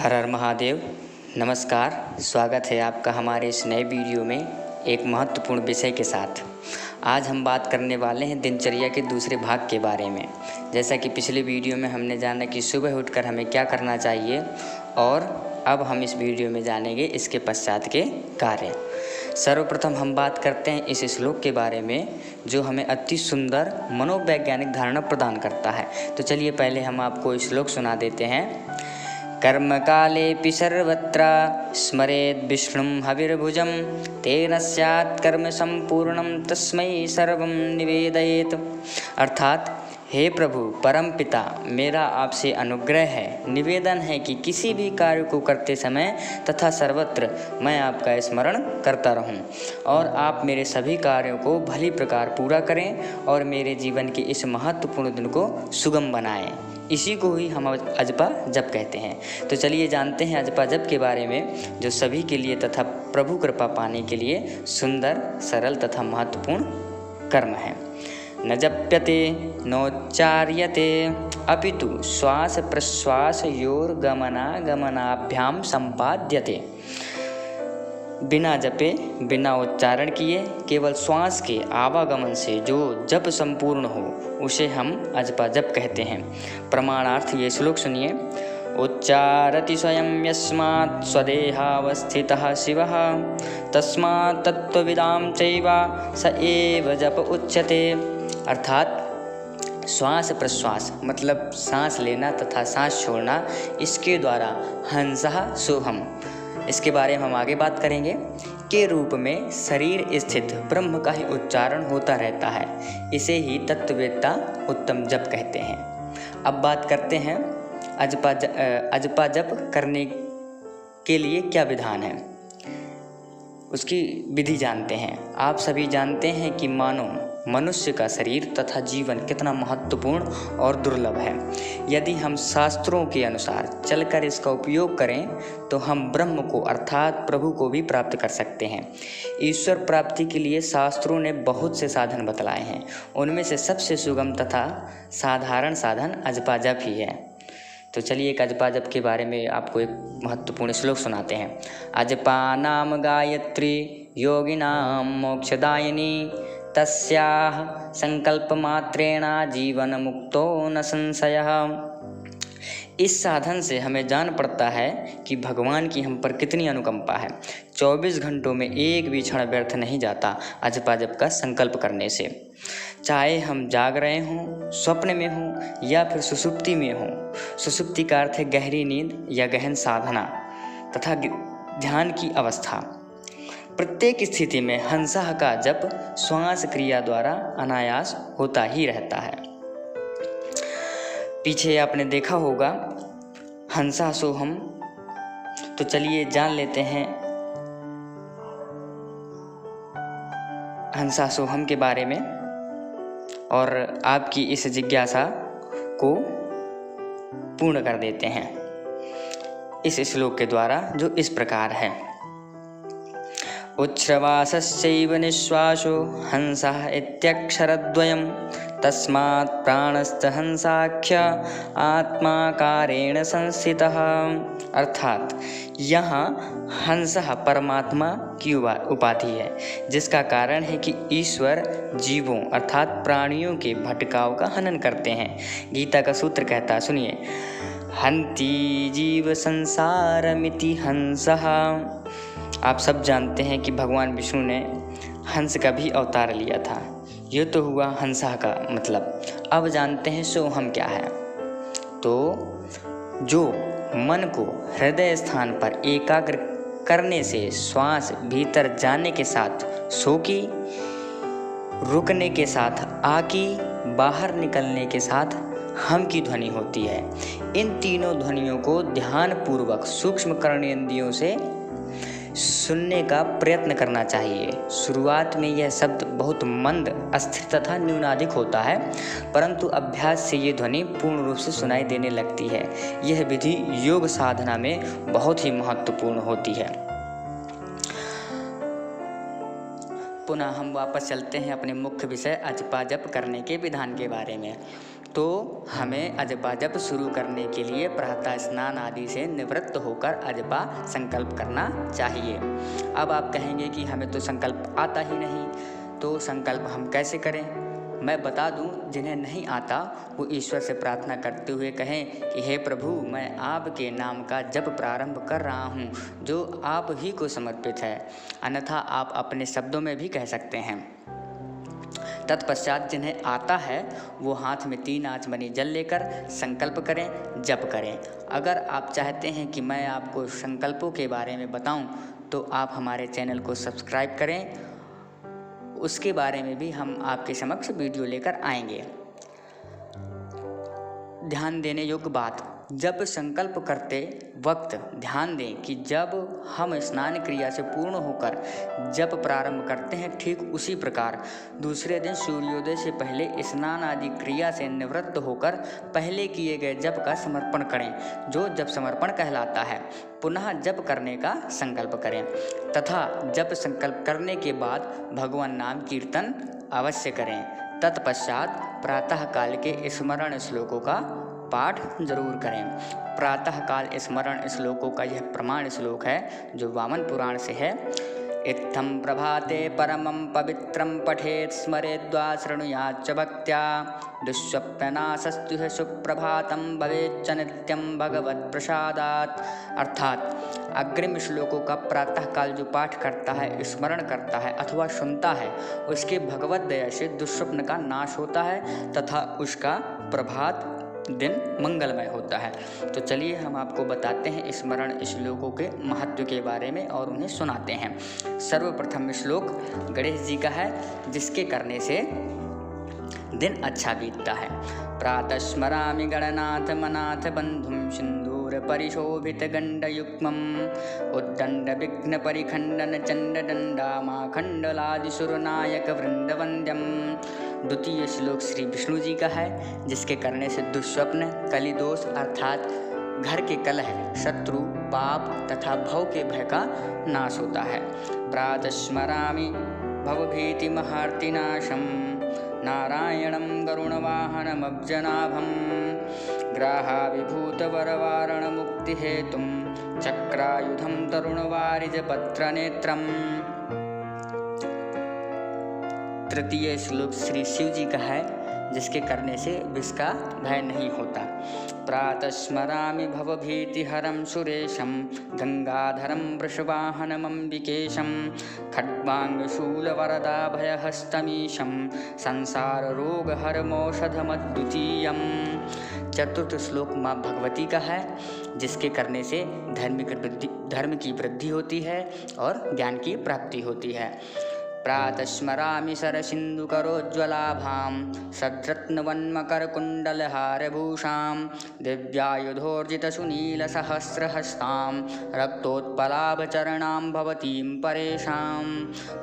हर हर महादेव। नमस्कार, स्वागत है आपका हमारे इस नए वीडियो में एक महत्वपूर्ण विषय के साथ। आज हम बात करने वाले हैं दिनचर्या के दूसरे भाग के बारे में। जैसा कि पिछले वीडियो में हमने जाना कि सुबह उठकर हमें क्या करना चाहिए, और अब हम इस वीडियो में जानेंगे इसके पश्चात के कार्य। सर्वप्रथम हम बात करते हैं इस श्लोक के बारे में जो हमें अति सुंदर मनोवैज्ञानिक धारणा प्रदान करता है। तो चलिए पहले हम आपको श्लोक सुना देते हैं। कर्म कालेऽपि सर्वत्र स्मरेद् विष्णुं हविर्भुजं तेन स्यात् कर्म संपूर्णं तस्मै सर्वं निवेदयेत्। अर्थात हे प्रभु परम पिता, मेरा आपसे अनुग्रह है, निवेदन है कि किसी भी कार्य को करते समय तथा सर्वत्र मैं आपका स्मरण करता रहूं और आप मेरे सभी कार्यों को भली प्रकार पूरा करें और मेरे जीवन के इस महत्वपूर्ण दिन को सुगम बनाएं। इसी को ही हम अजपा जप कहते हैं। तो चलिए जानते हैं अजपा जप के बारे में, जो सभी के लिए तथा प्रभु कृपा पाने के लिए सुंदर, सरल तथा महत्वपूर्ण कर्म है। न जप्यते नोच्चार्यते अपितु श्वास प्रश्वासयोर्गमनागमनाभ्याम संपाद्यते। बिना जपे, बिना उच्चारण किए, केवल श्वास के आवागमन से जो जप संपूर्ण हो उसे हम अजपा जप कहते हैं। प्रमाणार्थ ये श्लोक सुनिए। उच्चारति स्वयं यस्मात् स्वदेहावस्थितः शिवः तस्मात् तत्त्वविदां चैव स एव जप उच्यते। अर्थात श्वास प्रश्वास मतलब सांस लेना तथा सांस छोड़ना, इसके द्वारा हंसः सोहम, इसके बारे में हम आगे बात करेंगे, के रूप में शरीर स्थित ब्रह्म का ही उच्चारण होता रहता है। इसे ही तत्ववेत्ता उत्तम जप कहते हैं। अब बात करते हैं अजपा जप करने के लिए क्या विधान है, उसकी विधि जानते हैं। आप सभी जानते हैं कि मानो मनुष्य का शरीर तथा जीवन कितना महत्वपूर्ण और दुर्लभ है। यदि हम शास्त्रों के अनुसार चलकर इसका उपयोग करें तो हम ब्रह्म को अर्थात प्रभु को भी प्राप्त कर सकते हैं। ईश्वर प्राप्ति के लिए शास्त्रों ने बहुत से साधन बतलाए हैं। उनमें से सबसे सुगम तथा साधारण साधन अजपा जप ही है। तो चलिए एक अजपा जप के बारे में आपको एक महत्वपूर्ण श्लोक सुनाते हैं। अजपा नाम गायत्री योगिनां मोक्षदायिनी तस्याः संकल्पमात्रेण जीवन मुक्तो न संशयः। इस साधन से हमें जान पड़ता है कि भगवान की हम पर कितनी अनुकंपा है। 24 घंटों में एक भी क्षण व्यर्थ नहीं जाता अजपा जप का संकल्प करने से। चाहे हम जाग रहे हों, स्वप्न में हों या फिर सुषुप्ति में हों। सुषुप्ति का अर्थ है गहरी नींद या गहन साधना तथा ध्यान की अवस्था। प्रत्येक स्थिति में हंसः का जप श्वास क्रिया द्वारा अनायास होता ही रहता है। पीछे आपने देखा होगा हंसा सोहम। तो चलिए जान लेते हैं हंसा सोहम के बारे में और आपकी इस जिज्ञासा को पूर्ण कर देते हैं इस श्लोक के द्वारा, जो इस प्रकार है। उच्छ्रवासश्चैव निश्वासो हंसः इत्यक्षरद्वयम् तस्मात् प्राणस्थ हंसाख्य आत्माकारेण संस्थितः। अर्थात यहाँ हंसः परमात्मा की उपाधि है, जिसका कारण है कि ईश्वर जीवों अर्थात प्राणियों के भटकाव का हनन करते हैं। गीता का सूत्र कहता है, सुनिए, हन्ति जीव संसारमिति हंसः। आप सब जानते हैं कि भगवान विष्णु ने हंस का भी अवतार लिया था। ये तो हुआ हंसा का मतलब। अब जानते हैं सोहम क्या है। तो जो मन को हृदय स्थान पर एकाग्र करने से श्वास भीतर जाने के साथ सो की, रुकने के साथ आ की, बाहर निकलने के साथ हम की ध्वनि होती है। इन तीनों ध्वनियों को ध्यानपूर्वक सूक्ष्म कर्णेंद्रियों से सुनने का प्रयत्न करना चाहिए। शुरुआत में यह शब्द बहुत मंद, अस्थिर तथा न्यूनाधिक होता है, परंतु अभ्यास से ये ध्वनि पूर्ण रूप से सुनाई देने लगती है। यह विधि योग साधना में बहुत ही महत्वपूर्ण होती है। पुनः हम वापस चलते हैं अपने मुख्य विषय अजपा जप करने के विधान के बारे में। तो हमें अजपा जप शुरू करने के लिए प्रातः स्नान आदि से निवृत्त होकर अजपा संकल्प करना चाहिए। अब आप कहेंगे कि हमें तो संकल्प आता ही नहीं, तो संकल्प हम कैसे करें? मैं बता दूं, जिन्हें नहीं आता वो ईश्वर से प्रार्थना करते हुए कहें कि हे प्रभु, मैं आपके नाम का जप प्रारंभ कर रहा हूं, जो आप ही को समर्पित है। अन्यथा आप अपने शब्दों में भी कह सकते हैं। तत्पश्चात जिन्हें आता है वो हाथ में 3 आचमनी जल लेकर संकल्प करें, जप करें। अगर आप चाहते हैं कि मैं आपको संकल्पों के बारे में बताऊं, तो आप हमारे चैनल को सब्सक्राइब करें, उसके बारे में भी हम आपके समक्ष वीडियो लेकर आएंगे। ध्यान देने योग्य बात, जब संकल्प करते वक्त ध्यान दें कि जब हम स्नान क्रिया से पूर्ण होकर जप प्रारंभ करते हैं, ठीक उसी प्रकार दूसरे दिन सूर्योदय से पहले स्नान आदि क्रिया से निवृत्त होकर पहले किए गए जप का समर्पण करें, जो जप समर्पण कहलाता है। पुनः जप करने का संकल्प करें तथा जप संकल्प करने के बाद भगवान नाम कीर्तन अवश्य करें। तत्पश्चात प्रातः काल के स्मरण श्लोकों का पाठ जरूर करें। प्रातः काल स्मरण श्लोकों का यह प्रमाण श्लोक है जो वामन पुराण से है। इत्थं प्रभाते परमं पवित्रं पठेत् स्मरेद्वा शृणुयाच्च भक्त्या दुःस्वप्ननाशस्तु सुप्रभातं भवेच्च नित्यं भगवत्प्रसादात्। अर्थात अग्रिम श्लोकों का प्रातः काल जो पाठ करता है, स्मरण करता है अथवा सुनता है, उसके भगवत दया से दुःस्वप्न का नाश होता है तथा उसका प्रभात दिन मंगलमय होता है। तो चलिए हम आपको बताते हैं स्मरण श्लोकों के महत्व के बारे में और उन्हें सुनाते हैं। सर्वप्रथम श्लोक गणेश जी का है, जिसके करने से दिन अच्छा बीतता है। प्रातः स्मरामि गणनाथ मनाथ बंधुं सिंदूर परिशोभित गंडयुग्मम् उद्दंड विघ्न परिखंडन चंड दंडामाखंडलादि सुरनायक वृंदवंद्यम। द्वितीय श्लोक श्री विष्णु जी का है, जिसके करने से दुःस्वप्न, कलिदोष अर्थात घर के कलह, शत्रु, पाप तथा भव के भय का नाश होता है। प्रातः स्मरामि भवभीतिमहार्तिनाशं नारायणं गरुणवाहनमब्जनाभं ग्राहाभिभूतवरवारणमुक्तिहेतुं चक्रायुधं तरुणवारिजपत्रनेत्रम्। तृतीय श्लोक श्री शिव जी का है, जिसके करने से विष का भय नहीं होता। प्रातः स्मरामि भवभीतिहरं सुरेशं गंगाधरं वृषवाहनमंबिकेशं खड्वांगशूलवरदाभयहस्तमीशं संसाररोगहरमौषधमद्वितीयं। चतुर्थ श्लोक माँ भगवती का है, जिसके करने से धर्म की वृद्धि होती है और ज्ञान की प्राप्ति होती है। प्रातः स्मरामि सरसिन्धुकरोज्ज्वलाभां सद्रत्नवन्मकरकुण्डलहारभूषां दिव्यायुधोर्जितसुनीलसहस्रहस्तां रक्तोत्पलाभचरणां भवतीं परेशां।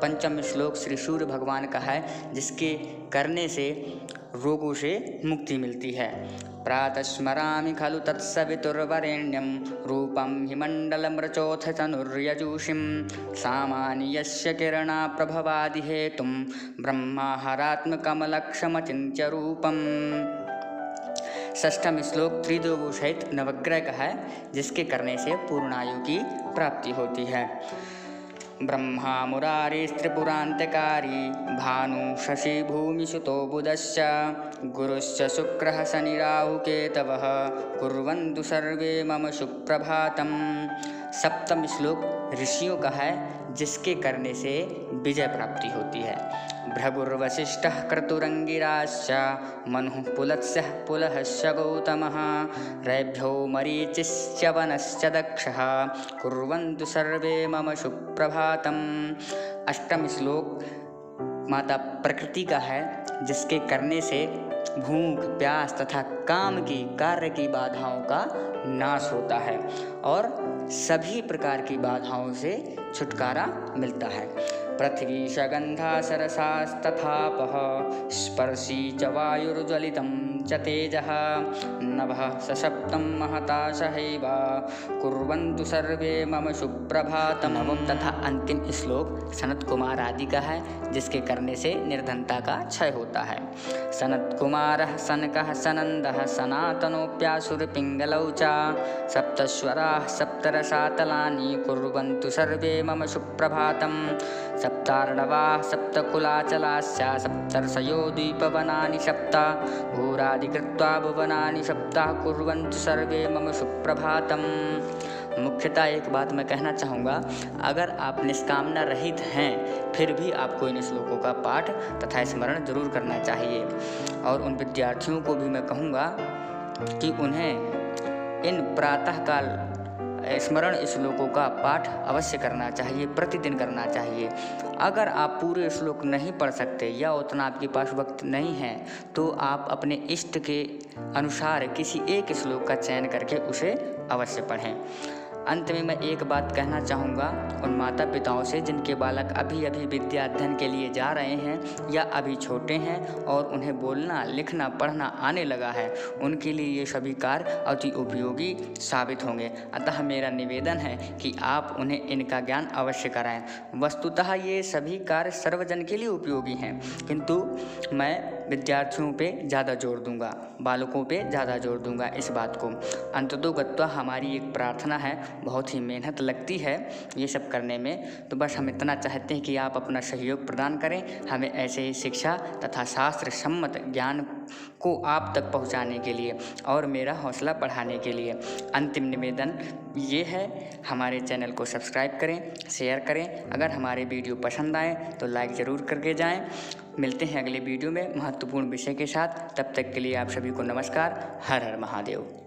पंचम श्लोक श्री सूर्य भगवान का है, जिसके करने से रोगों से मुक्ति मिलती है। प्रातः स्मरामि खलु तत्सवितुर्वरेण्यं रूपं हिमण्डलमृचोऽथ तनुर्यजूषिं सामानि यस्य किरणा प्रभवादिहेतुं ब्रह्माहरात्मकमलक्षमचिन्त्य रूपम्। षष्ठम श्लोक त्रिदोगु सहित नवग्रह का है, जिसके करने से पूर्णायु की प्राप्ति होती है। ब्रह्मा मुरारिस्त्रिपुरान्तकारी भानु शशि भूमिसुतो बुधश्च गुरुश्च शुक्रः शनिराहुकेतवः कुर्वन्तु सर्वे मम सुप्रभातम्। सप्तम श्लोक ऋषियों का है, जिसके करने से विजय प्राप्ति होती है। भृगुर्वसिष्ठः क्रतुरंगिराश्च मनुः पुलत्स्यः पुलहश्च गौतमः रैभ्यो मरीचिश्च वनश्च दक्षः कुर्वन्तु सर्वे मम सुप्रभातम्। अष्टम श्लोक माता प्रकृति का है, जिसके करने से भूख, प्यास तथा काम की कार्य की बाधाओं का नाश होता है और सभी प्रकार की बाधाओं से छुटकारा मिलता है। पृथ्वी सगंधा सरसास्तथापः स्पर्शी च वायुर्ज्वलितं च तेजः नभः सशब्दं महता सहैव कुर्वन्तु सर्वे मम सुप्रभातम्। नवम तथा अंतिम श्लोक सनत कुमार आदि का है, जिसके करने से निर्धनता का क्षय होता है। सनत कुमारः सनकः सनंदः सनातनोऽप्यासुर पिंगलौ च सप्तस्वराः सप्तरसातलानि कुर्वन्तु सर्वे मम सुप्रभातम्। सप्तार्णवाः सप्तकुलाचलाश्च सप्तर्षयो द्वीपवनानि सप्त घोरादिकृत्वा भुवनानि सप्तः कुर्वन्तु सर्वे मम सुप्रभातम्। मुख्यतः एक बात मैं कहना चाहूँगा, अगर आप निष्कामना रहित हैं फिर भी आपको इन श्लोकों का पाठ तथा स्मरण जरूर करना चाहिए। और उन विद्यार्थियों को भी मैं कहूँगा कि उन्हें इन प्रातःकाल स्मरण श्लोकों का पाठ अवश्य करना चाहिए, प्रतिदिन करना चाहिए। अगर आप पूरे श्लोक नहीं पढ़ सकते या उतना आपके पास वक्त नहीं है तो आप अपने इष्ट के अनुसार किसी एक श्लोक का चयन करके उसे अवश्य पढ़ें। अंत में मैं एक बात कहना चाहूँगा उन माता पिताओं से जिनके बालक अभी अभी विद्या अध्ययन के लिए जा रहे हैं या अभी छोटे हैं और उन्हें बोलना लिखना पढ़ना आने लगा है, उनके लिए ये सभी कार्य अति उपयोगी साबित होंगे। अतः मेरा निवेदन है कि आप उन्हें इनका ज्ञान अवश्य कराएं। वस्तुतः ये सभी कार्य सर्वजन के लिए उपयोगी हैं, किंतु मैं विद्यार्थियों पे ज़्यादा जोर दूंगा, बालकों पे ज़्यादा जोर दूंगा इस बात को। अंततोगत्वा हमारी एक प्रार्थना है, बहुत ही मेहनत लगती है ये सब करने में, तो बस हम इतना चाहते हैं कि आप अपना सहयोग प्रदान करें हमें ऐसे ही शिक्षा तथा शास्त्र सम्मत ज्ञान को आप तक पहुंचाने के लिए और मेरा हौसला बढ़ाने के लिए। अंतिम निवेदन ये है, हमारे चैनल को सब्सक्राइब करें, शेयर करें। अगर हमारे वीडियो पसंद आए तो लाइक ज़रूर करके जाएं। मिलते हैं अगले वीडियो में महत्वपूर्ण विषय के साथ। तब तक के लिए आप सभी को नमस्कार। हर हर महादेव।